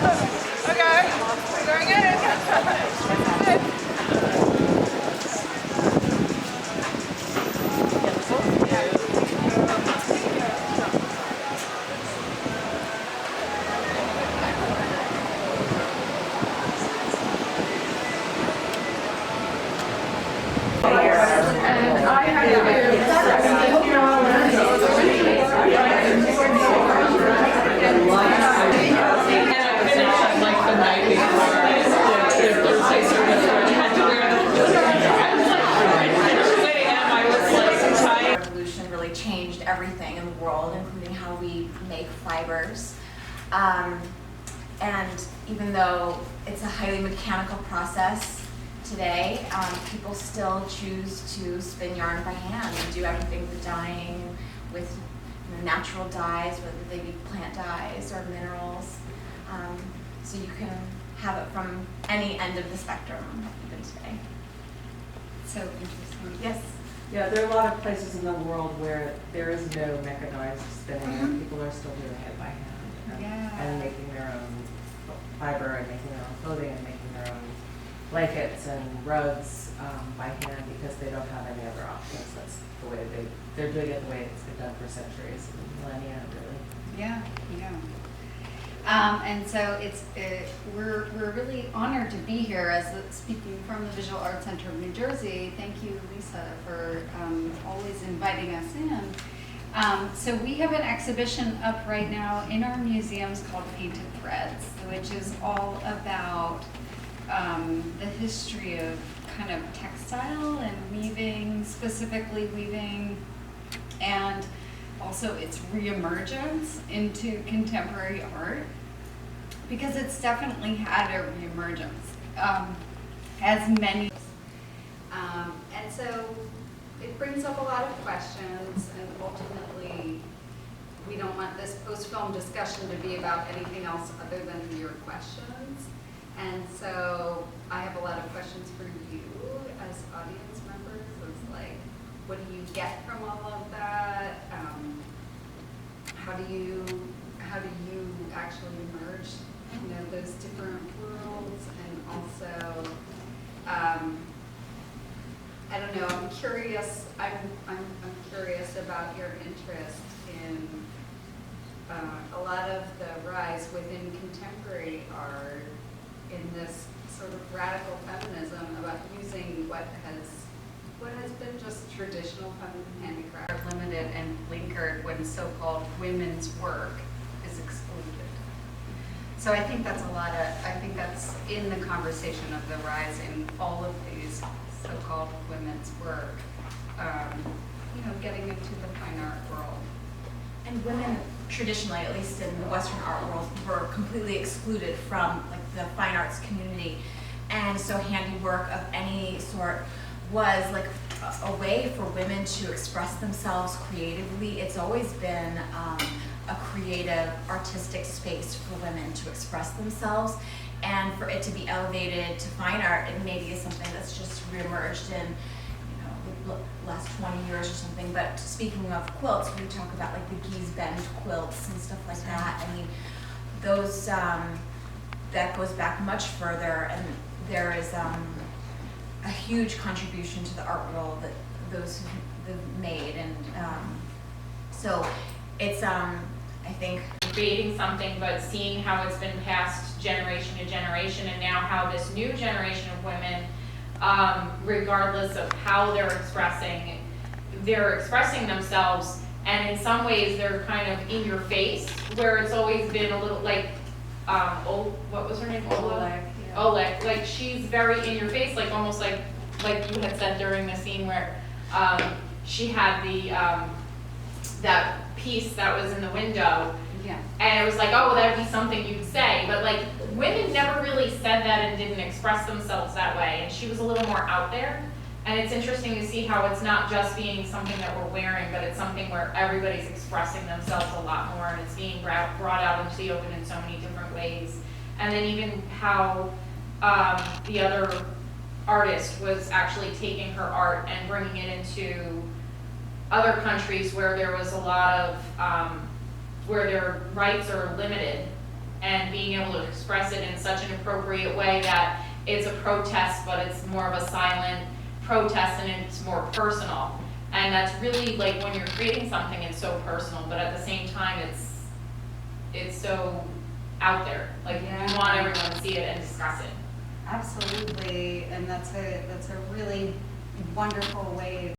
Okay, we're going in. Revolution really changed everything in the world, including how we make fibers. And even though it's a highly mechanical process today, people still choose to spin yarn by hand and do everything with dyeing, with natural dyes, whether they be plant dyes or minerals. So you can have it from any end of the spectrum, even today. So interesting. Yes? Yeah, there are a lot of places in the world where there is no mechanized spinning, and people are still doing it by hand and making their own fiber and making their own clothing and making their own blankets and rugs by hand because they don't have any other options. That's the way they're doing it the way it's been done for centuries and millennia, really. Yeah. And so we're really honored to be here as speaking from the Visual Arts Center of New Jersey. Thank you, Lisa, for always inviting us in. So we have an exhibition up right now in our museums called Painted Threads, which is all about the history of kind of textile and weaving, specifically weaving, and also its reemergence into contemporary art, because it's definitely had a reemergence, as many. And so it brings up a lot of questions, and ultimately we don't want this post-film discussion to be about anything else other than your questions. And so I have a lot of questions for you as audience members. It's like, what do you get from all of that? How do you actually merge, those different worlds? And also, I don't know. I'm curious. I'm curious about your interest in a lot of the rise within contemporary art in this sort of radical feminism about using what has been just traditional feminine handicraft limited and blinkered when so-called women's work is excluded. So I think that's that's in the conversation of the rise in all of these so-called women's work, getting into the fine art world. And women traditionally, at least in the Western art world, were completely excluded from the fine arts community. And so handiwork of any sort was a way for women to express themselves creatively. It's always been a creative, artistic space for women to express themselves. And for it to be elevated to fine art, it maybe is something that's just reemerged in the last 20 years or something. But speaking of quilts, we talk about the Gee's Bend quilts and stuff like that. I mean, those that goes back much further, and there is a huge contribution to the art world that those have made, and so it's I think creating something, but seeing how it's been passed generation to generation, and now how this new generation of women, regardless of how they're expressing themselves, and in some ways they're kind of in your face, where it's always been a little what was her name? Oleg. She's very in your face, almost like you had said during the scene where she had the that piece that was in the window. Yeah. And it was that'd be something you'd say, but women never really said that and didn't express themselves that way, and she was a little more out there. And it's interesting to see how it's not just being something that we're wearing, but it's something where everybody's expressing themselves a lot more, and it's being brought out into the open in so many different ways. And then even how the other artist was actually taking her art and bringing it into other countries where there was a lot of, where their rights are limited, and being able to express it in such an appropriate way that it's a protest, but it's more of a silent protest and it's more personal. And that's really like when you're creating something, it's so personal, but at the same time, it's so out there. Like you want everyone to see it and discuss it. Absolutely, and that's a really wonderful way